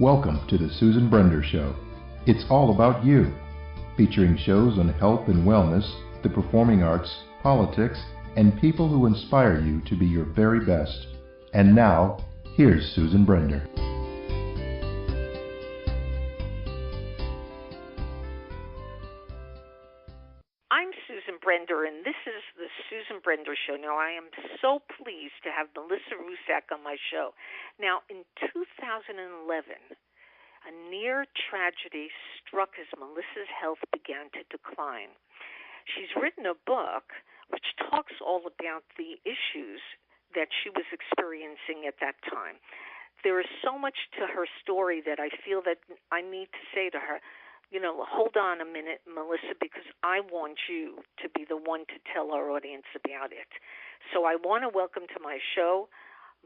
Welcome to the Susan Brender Show. It's all about you. Featuring shows on health and wellness, the performing arts, politics, and people who inspire you to be your very best. And now, here's Susan Brender. I'm Susan Brender, and this is the Susan Brender Show. Now, I am so pleased to have Melisa Ruscsak on my show. Now, in 2011, a near tragedy struck as Melisa's health began to decline. She's written a book which talks all about the issues that she was experiencing at that time. There is so much to her story that I feel that I need to say to her, hold on a minute, Melisa, because I want you to be the one to tell our audience about it. So I want to welcome to my show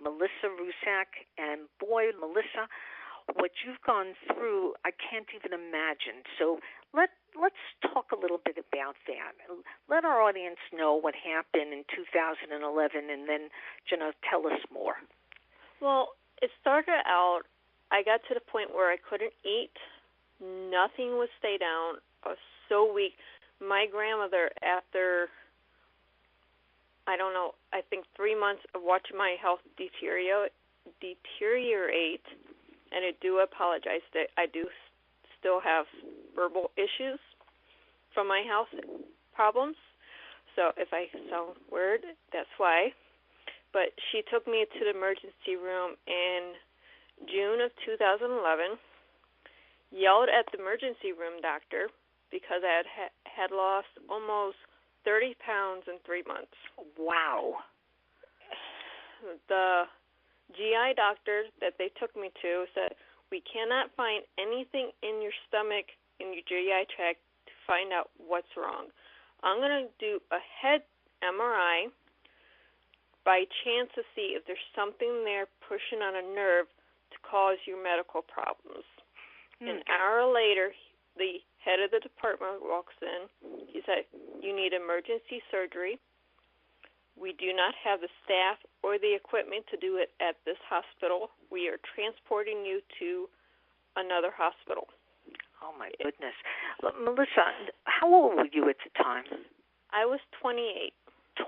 Melisa Ruscsak. And boy, Melisa, what you've gone through, I can't even imagine. So let's talk a little bit about that. Let our audience know what happened in 2011, and then, tell us more. Well, it started out, I got to the point where I couldn't eat. Nothing would stay down. I was so weak. My grandmother, after, I think 3 months of watching my health deteriorate, and I do apologize that I do still have verbal issues from my health problems. So if I sound weird, that's why. But she took me to the emergency room in June of 2011, yelled at the emergency room doctor because I had lost almost 30 pounds in 3 months. Wow. The GI doctor that they took me to said, we cannot find anything in your stomach, in your GI tract, to find out what's wrong. I'm going to do a head MRI by chance to see if there's something there pushing on a nerve to cause your medical problems. An hour later, the head of the department walks in. He said, you need emergency surgery. We do not have the staff or the equipment to do it at this hospital. We are transporting you to another hospital. Oh, my goodness. Melisa, how old were you at the time? I was 28.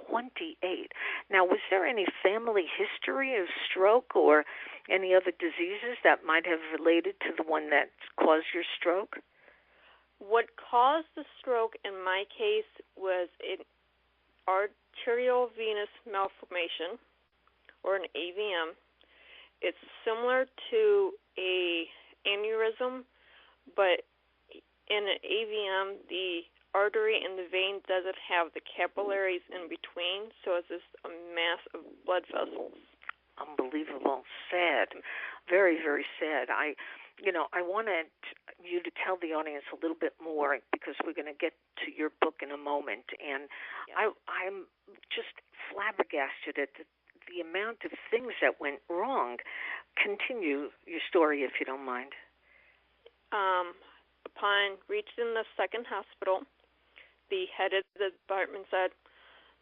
28. Now, was there any family history of stroke or any other diseases that might have related to the one that caused your stroke? What caused the stroke in my case was an arterial venous malformation, or an AVM. It's similar to a aneurysm, but in an AVM, the artery and the vein doesn't have the capillaries in between, so it's just a mass of blood vessels. Unbelievable. Sad. Very, very sad. I wanted you to tell the audience a little bit more because we're going to get to your book in a moment. And yeah. I'm just flabbergasted at the amount of things that went wrong. Continue your story if you don't mind. Upon reaching the second hospital, the head of the department said,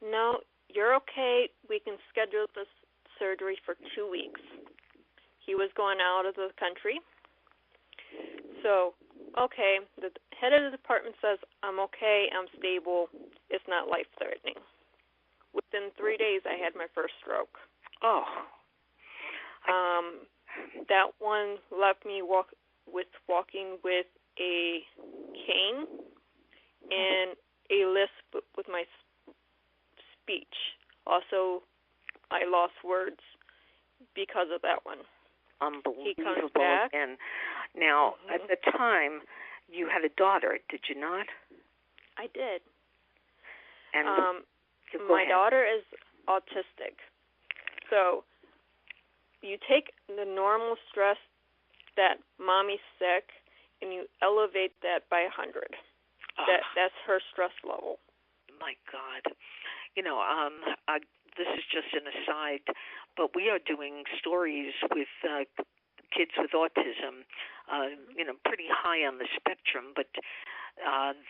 no, you're okay. We can schedule this surgery for 2 weeks. He was going out of the country. So, okay, the head of the department says, I'm okay, I'm stable, it's not life-threatening. Within 3 days, I had my first stroke. Oh. That one left me walking with a cane and a lisp with my speech. Also, I lost words because of that one. Unbelievable. He comes back. And now, at the time, you had a daughter, did you not? I did. And my daughter is autistic. So you take the normal stress that mommy's sick and you elevate that by 100. That's her stress level. My God. This is just an aside, but we are doing stories with kids with autism, pretty high on the spectrum, but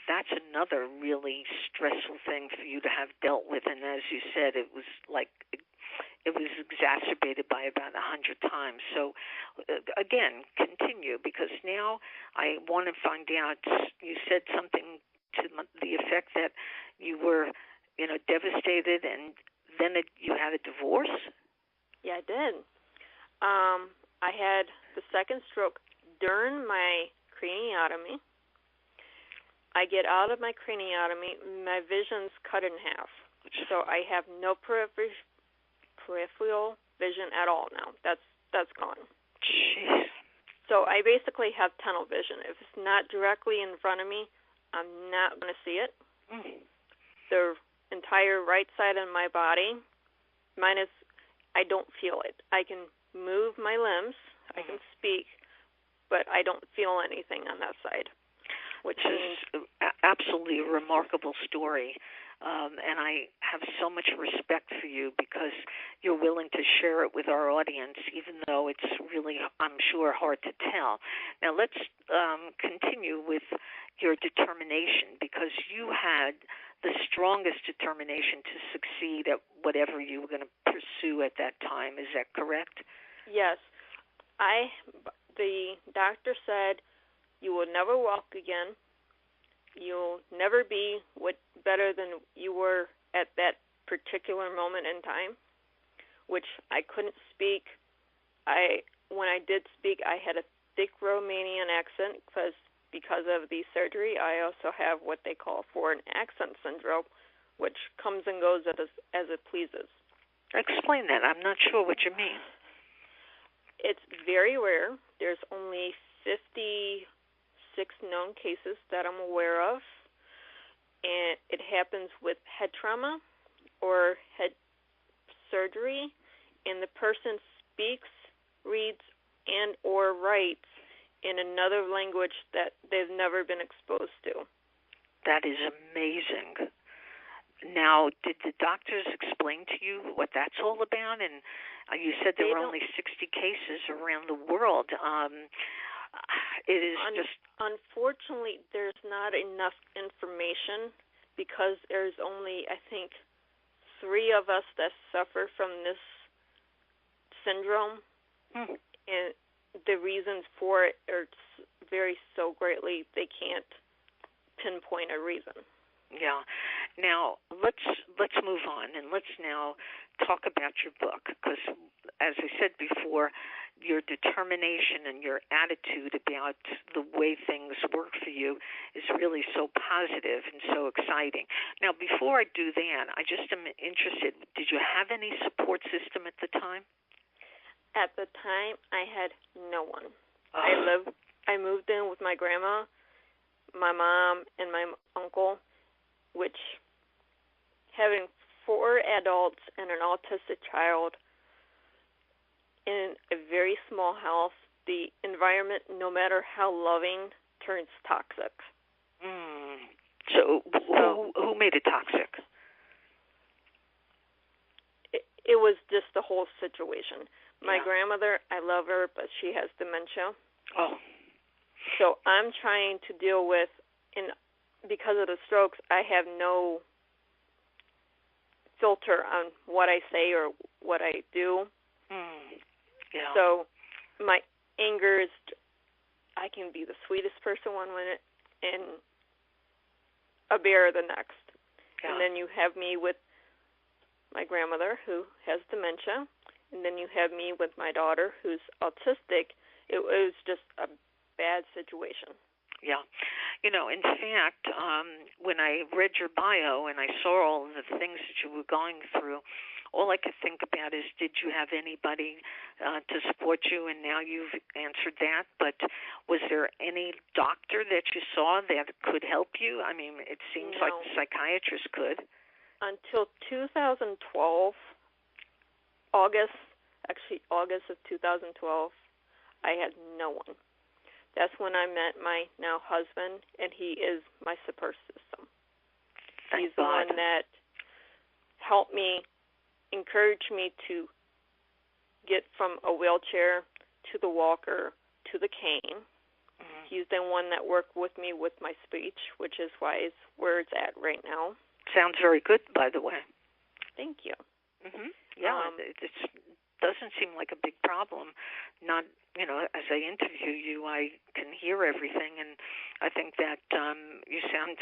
that's another really stressful thing for you to have dealt with. And as you said, it was exacerbated by about 100 times. So, again, continue. you, because now I want to find out. You said something to the effect that you were, devastated, and then you had a divorce? Yeah, I did. I had the second stroke during my craniotomy. I get out of my craniotomy, my vision's cut in half. So I have no peripheral vision at all now. That's gone. Jeez. So I basically have tunnel vision. If it's not directly in front of me, I'm not going to see it. The entire right side of my body, I don't feel it. I can move my limbs, I can speak, but I don't feel anything on that side. Which is absolutely a remarkable story. And I have so much respect for you because you're willing to share it with our audience, even though it's really, I'm sure, hard to tell. Now, let's continue with your determination, because you had the strongest determination to succeed at whatever you were going to pursue at that time. Is that correct? Yes. The doctor said, you will never walk again. You'll never be better than you were at that particular moment in time, which I couldn't speak. When I did speak, I had a thick Romanian accent because of the surgery. I also have what they call foreign accent syndrome, which comes and goes as it pleases. Explain that. I'm not sure what you mean. It's very rare. There's only 56 known cases that I'm aware of, and it happens with head trauma or head surgery, and the person speaks, reads, and or writes in another language that they've never been exposed to. That is amazing. Now, did the doctors explain to you what that's all about? And you said there were only 60 cases around the world. It is unfortunately, there's not enough information because there's only, I think, 3 of us that suffer from this syndrome, and the reasons for it vary so greatly they can't pinpoint a reason. Yeah. Now, let's move on, and let's now talk about your book, because, as I said before, your determination and your attitude about the way things work for you is really so positive and so exciting. Now, before I do that, I just am interested, did you have any support system at the time? At the time, I had no one. I moved in with my grandma, my mom, and my uncle, which having 4 adults and an autistic child in a very small house, the environment, no matter how loving, turns toxic. So who made it toxic? It was just the whole situation. My grandmother, I love her, but she has dementia. Oh. So I'm trying to deal with, because of the strokes, I have no filter on what I say or what I do. Yeah. So my anger is, I can be the sweetest person one minute and a bear the next. Yeah. And then you have me with my grandmother who has dementia, and then you have me with my daughter who's autistic. It was just a bad situation. Yeah. In fact, when I read your bio and I saw all of the things that you were going through, all I could think about is, did you have anybody to support you? And now you've answered that. But was there any doctor that you saw that could help you? I mean, it seems like the psychiatrist could. Until 2012, August of 2012, I had no one. That's when I met my now husband, and he is my support system. He's the one that helped me, encouraged me to get from a wheelchair to the walker to the cane. He's the one that worked with me with my speech, which is why it's where it's at right now. Sounds very good, by the way. Thank you. Yeah, it's doesn't seem like a big problem. Not, as I interview you, I can hear everything, and I think that you sound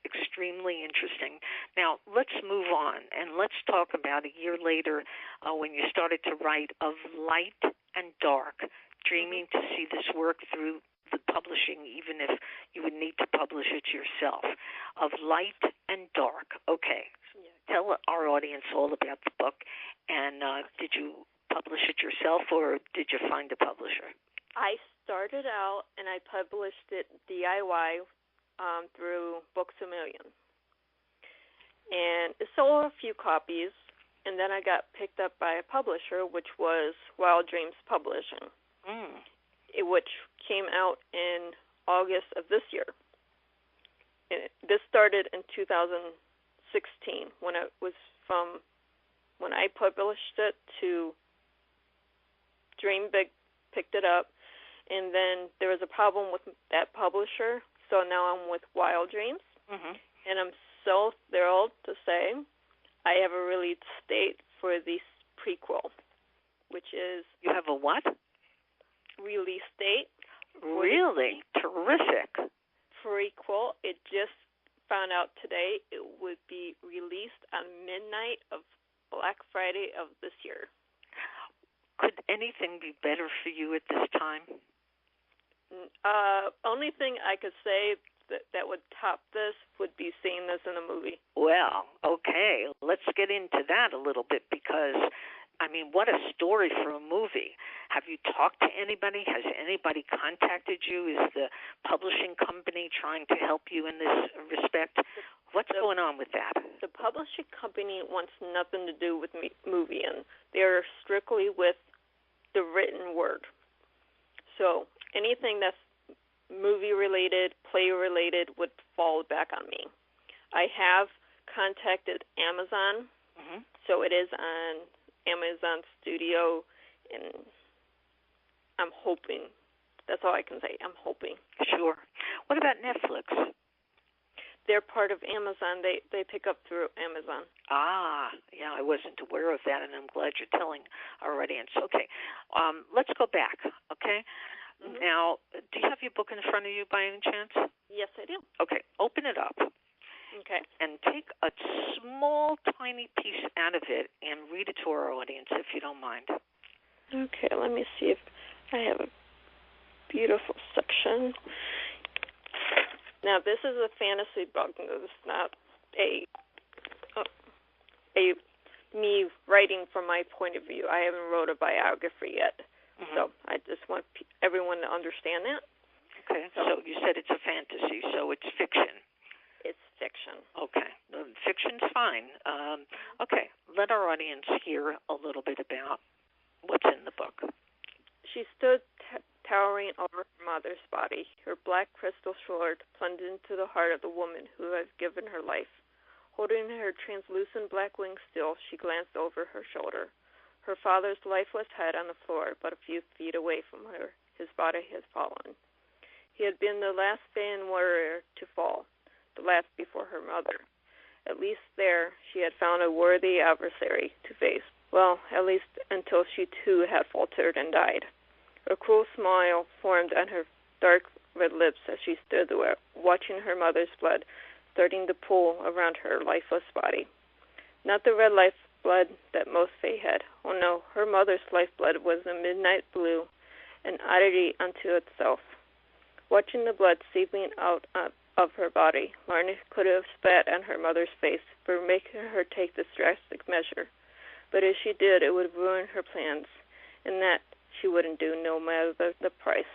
extremely interesting. Now, let's move on, and let's talk about a year later when you started to write Of Light and Dark, dreaming to see this work through the publishing, even if you would need to publish it yourself. Of Light and Dark. Okay. Tell our audience all about the book. And did you publish it yourself, or did you find a publisher? I started out and I published it DIY through Books A Million. And it sold a few copies, and then I got picked up by a publisher, which was Wild Dreams Publishing, which came out in August of this year. And this started in 2016, when it was from when I published it to Dream Big picked it up, and then there was a problem with that publisher, so now I'm with Wild Dreams, and I'm so thrilled to say I have a release date for the prequel, which is... You have a what? Release date. Really? Terrific. Prequel. It just found out today it would be released on midnight of Black Friday of this year. Could anything be better for you at this time? Only thing I could say that would top this would be seeing this in a movie. Well, okay. Let's get into that a little bit because, I mean, what a story for a movie. Have you talked to anybody? Has anybody contacted you? Is the publishing company trying to help you in this respect? What's going on with that? The publishing company wants nothing to do with movie, and they're strictly with the written word. So anything that's movie-related, play-related would fall back on me. I have contacted Amazon, so it is on Amazon Studio, and I'm hoping. That's all I can say. I'm hoping. Sure. What about Netflix? They're part of Amazon. They pick up through Amazon. Yeah, I wasn't aware of that, and I'm glad you're telling our audience. Okay, let's go back, okay? Now, do you have your book in front of you by any chance? Yes, I do. Okay, open it up. Okay. And take a small, tiny piece out of it and read it to our audience, if you don't mind. Okay, let me see if I have a beautiful section. Now, this is a fantasy book. This is not a me writing from my point of view. I haven't wrote a biography yet, so I just want everyone to understand that. Okay, so you said it's a fantasy, so it's fiction. It's fiction. Okay, fiction's fine. Okay, let our audience hear a little bit about what's in the book. She stood towering over her mother's body, her black crystal sword plunged into the heart of the woman who has given her life. Holding her translucent black wings still, she glanced over her shoulder. Her father's lifeless head on the floor, but a few feet away from her, his body had fallen. He had been the last Fan warrior to fall, the last before her mother. At least there she had found a worthy adversary to face. Well, at least until she too had faltered and died. A cruel smile formed on her dark red lips as she stood there, watching her mother's blood starting to pool around her lifeless body. Not the red lifeblood that most Fae had. Oh no, her mother's lifeblood was a midnight blue, an oddity unto itself. Watching the blood seeping out of her body, Lorain could have spat on her mother's face for making her take this drastic measure. But if she did, it would ruin her plans, and that she wouldn't do no matter the price.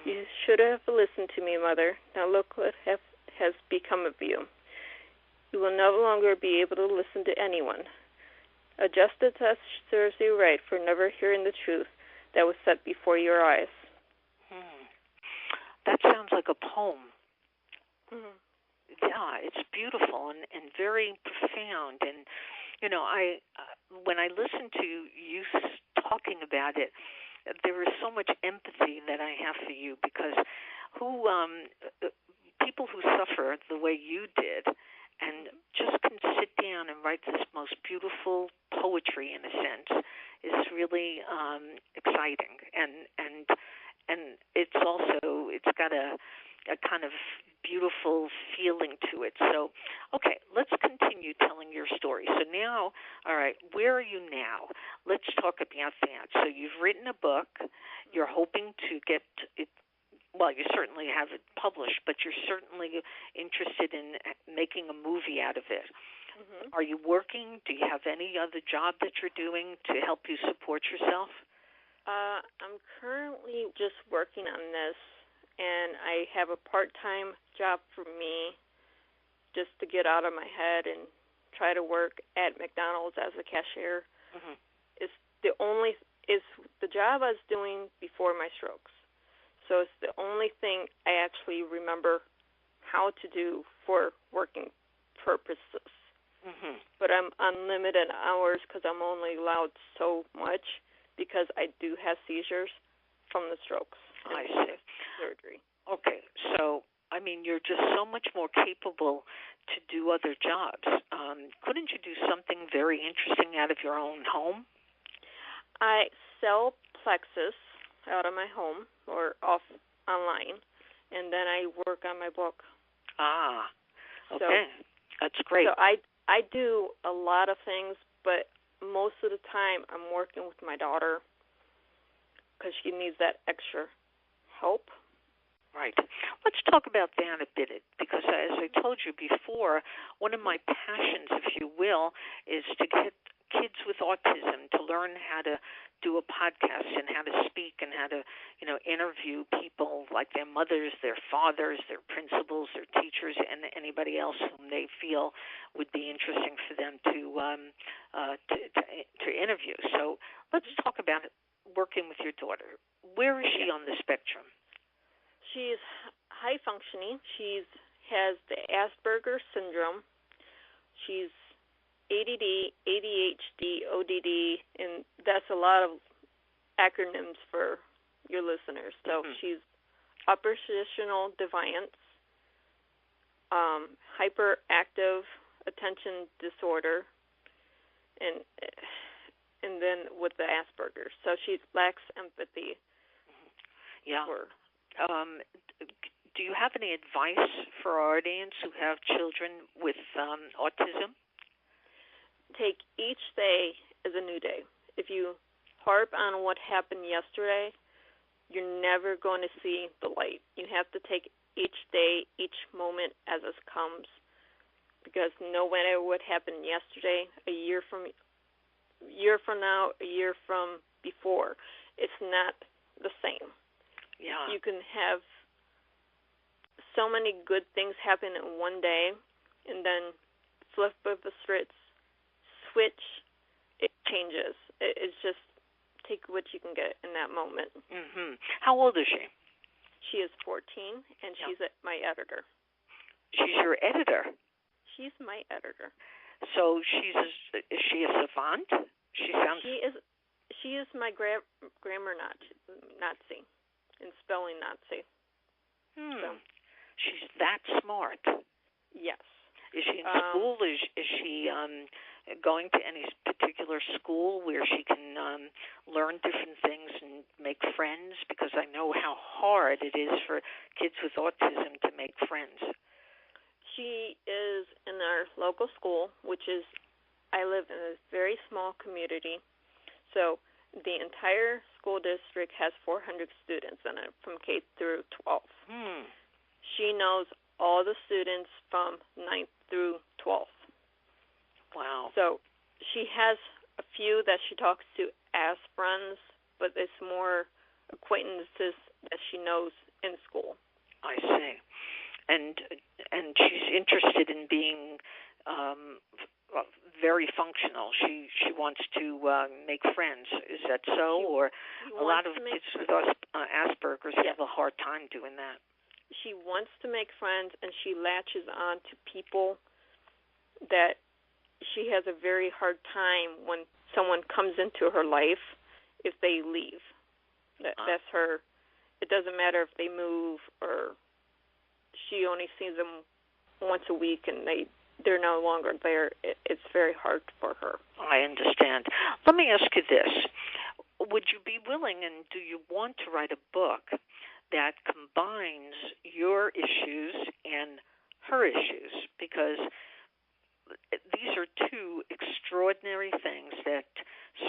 You should have listened to me, Mother. Now look what has become of you. You will no longer be able to listen to anyone. A justice serves you right for never hearing the truth that was set before your eyes. That sounds like a poem. Yeah, it's beautiful and very profound. And, you know, when I listen to you talking about it, there is so much empathy that I have for you because people who suffer the way you did and just can sit down and write this most beautiful poetry, in a sense, is really exciting, and it's got a kind of beautiful feeling to it. So, okay, let's continue telling your story. So now, all right, where are you now? Let's talk about that. So you've written a book. You're hoping to get it. Well, you certainly have it published, but you're certainly interested in making a movie out of it. Mm-hmm. Are you working? Do you have any other job that you're doing to help you support yourself? I'm currently just working on this, and I have a part-time job for me just to get out of my head and try to work at McDonald's as a cashier. Mm-hmm. It's the job I was doing before my strokes. So it's the only thing I actually remember how to do for working purposes. Mm-hmm. But I'm on limited hours because I'm only allowed so much because I do have seizures from the strokes. I see. Surgery. Okay. So, I mean, you're just so much more capable to do other jobs. Couldn't you do something very interesting out of your own home? I sell plexus out of my home or off online, and then I work on my book. Ah, okay. So, that's great. So I do a lot of things, but most of the time I'm working with my daughter because she needs that extra help. Right. Let's talk about that a bit, because as I told you before, one of my passions, if you will, is to get kids with autism to learn how to do a podcast and how to speak and how to, interview people like their mothers, their fathers, their principals, their teachers, and anybody else whom they feel would be interesting for them to interview. So let's talk about working with your daughter. Where is she on the spectrum? She's high functioning. She has the Asperger's syndrome. She's ADD, ADHD, ODD, and that's a lot of acronyms for your listeners. So she's oppositional defiance, hyperactive attention disorder, and then with the Asperger's. So she lacks empathy. Yeah. Do you have any advice for our audience who have children with autism? Take each day as a new day. If you harp on what happened yesterday, you're never going to see the light. You have to take each day, each moment as it comes, because no matter what happened yesterday, a year from now, a year from before, it's not the same. Yeah. You can have so many good things happen in one day, and then flip of the switch, it changes. It's just take what you can get in that moment. Mm-hmm. How old is she? She is 14, and she's my editor. She's your editor? She's my editor. So is she a savant? She is my grammar Nazi and spelling Nazi. So. She's that smart. Yes. Is she in school? Is she going to any particular school where she can learn different things and make friends? Because I know how hard it is for kids with autism to make friends. She is in our local school, which is, I live in a very small community. So the entire school district has 400 students in it from K through 12. She knows all the students from 9th through 12th. Wow. So she has a few that she talks to as friends, but it's more acquaintances that she knows in school. I see. And she's interested in being very functional. She wants to make friends. Is that so? Or a lot of kids with Asperger's have a hard time doing that. She wants to make friends, and she latches on to people that she has a very hard time when someone comes into her life if they leave. That's her. It doesn't matter if they move or she only sees them once a week and they they're no longer there, it's very hard for her. I understand. Let me ask you this. Would you be willing, and do you want to write a book that combines your issues and her issues? Because these are two extraordinary things that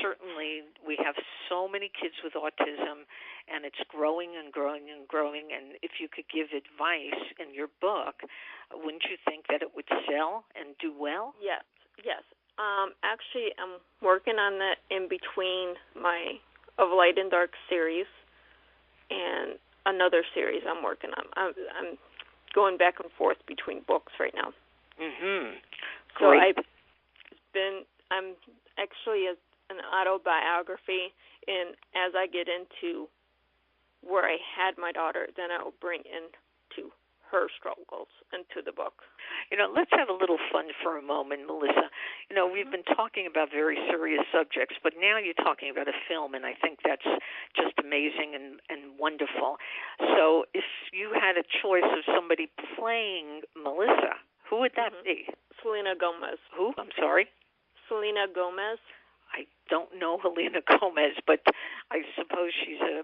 certainly we have so many kids with autism, and it's growing and growing and growing. And if you could give advice in your book, wouldn't you think that it would sell and do well? Yes. Actually, I'm working on that in between my Of Light and Dark series and another series I'm working on. I'm going back and forth between books right now. So Great. I'm actually an autobiography, and as I get into where I had my daughter, then I will bring into her struggles into the book. Let's have a little fun for a moment, Melisa. We've been talking about very serious subjects, but now you're talking about a film, and I think that's just amazing and wonderful. So if you had a choice of somebody playing Melisa, who would that be? Selena Gomez. Who? I'm sorry? Selena Gomez. I don't know Helena Gomez, but I suppose she's a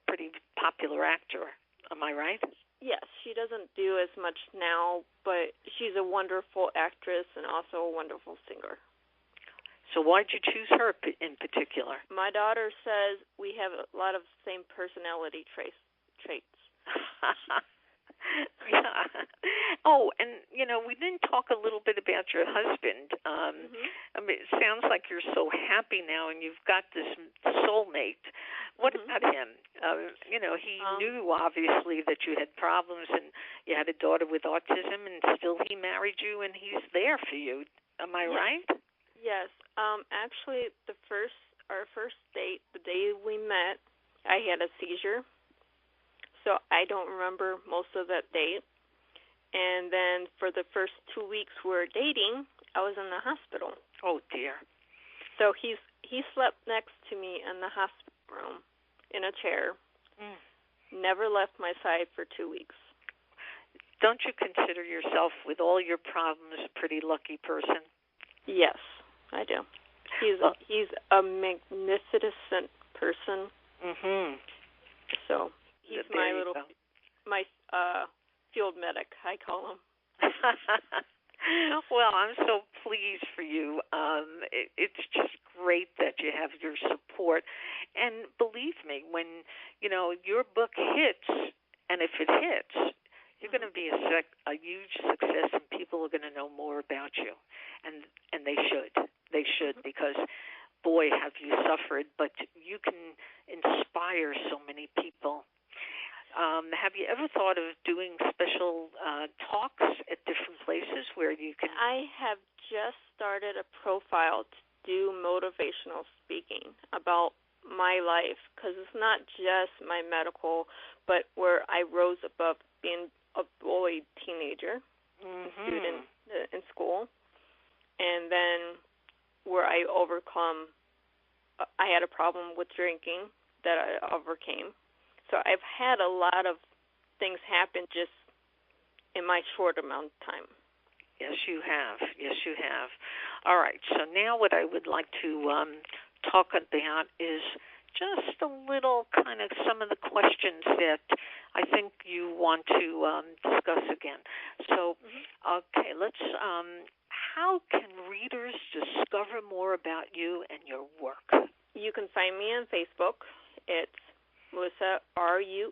pretty popular actor. Am I right? Yes, she doesn't do as much now, but she's a wonderful actress and also a wonderful singer. So why'd you choose her in particular? My daughter says we have a lot of same personality traits. Yeah. Oh, and, we didn't talk a little bit about your husband. I mean, it sounds like you're so happy now and you've got this soulmate. What about him? He knew, obviously, that you had problems and you had a daughter with autism, and still he married you and he's there for you. Am I right? Yes. Actually, our first date, the day we met, I had a seizure. So I don't remember most of that date. And then for the first 2 weeks we were dating, I was in the hospital. Oh, dear. So he slept next to me in the hospital room in a chair. Never left my side for 2 weeks. Don't you consider yourself, with all your problems, a pretty lucky person? Yes, I do. He's a magnificent person. So he's my field medic, I call him. Well, I'm so pleased for you. It's just great that you have your support. And believe me, when, your book hits, and if it hits, you're going to be a huge success, and people are going to know more about you. And they should. They should, because, boy, have you suffered. But you can inspire so many people. Have you ever thought of doing special talks at different places where you can? I have just started a profile to do motivational speaking about my life, because it's not just my medical, but where I rose above being a bullied teenager, student in school, and then where I had a problem with drinking that I overcame. So I've had a lot of things happen just in my short amount of time. Yes, you have. Yes, you have. All right. So now what I would like to talk about is just a little kind of some of the questions that I think you want to discuss again. So, okay, let's. How can readers discover more about you and your work? You can find me on Facebook. It's Melisa, Ruscsak.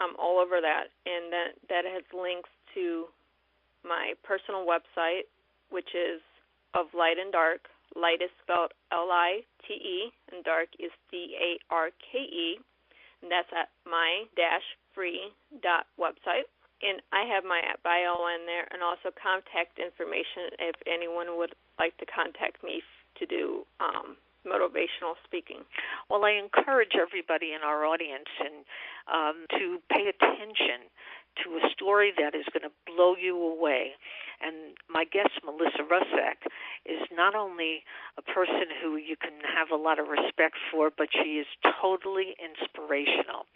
I'm all over that, and that has links to my personal website, which is Of Light and Dark. Light is spelled Lite, and dark is Darke, and that's at my-free.website. And I have my bio in there, and also contact information if anyone would like to contact me to do motivational speaking. Well, I encourage everybody in our audience to pay attention to a story that is going to blow you away. And my guest, Melisa Ruscsak, is not only a person who you can have a lot of respect for, but she is totally inspirational.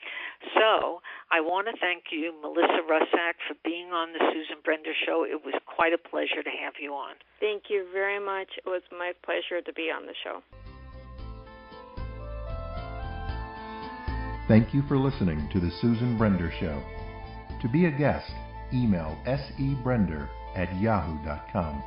So I want to thank you, Melisa Ruscsak, for being on the Susan Brender Show. It was quite a pleasure to have you on. Thank you very much. It was my pleasure to be on the show. Thank you for listening to the Susan Brender Show. To be a guest, email sebrender@yahoo.com.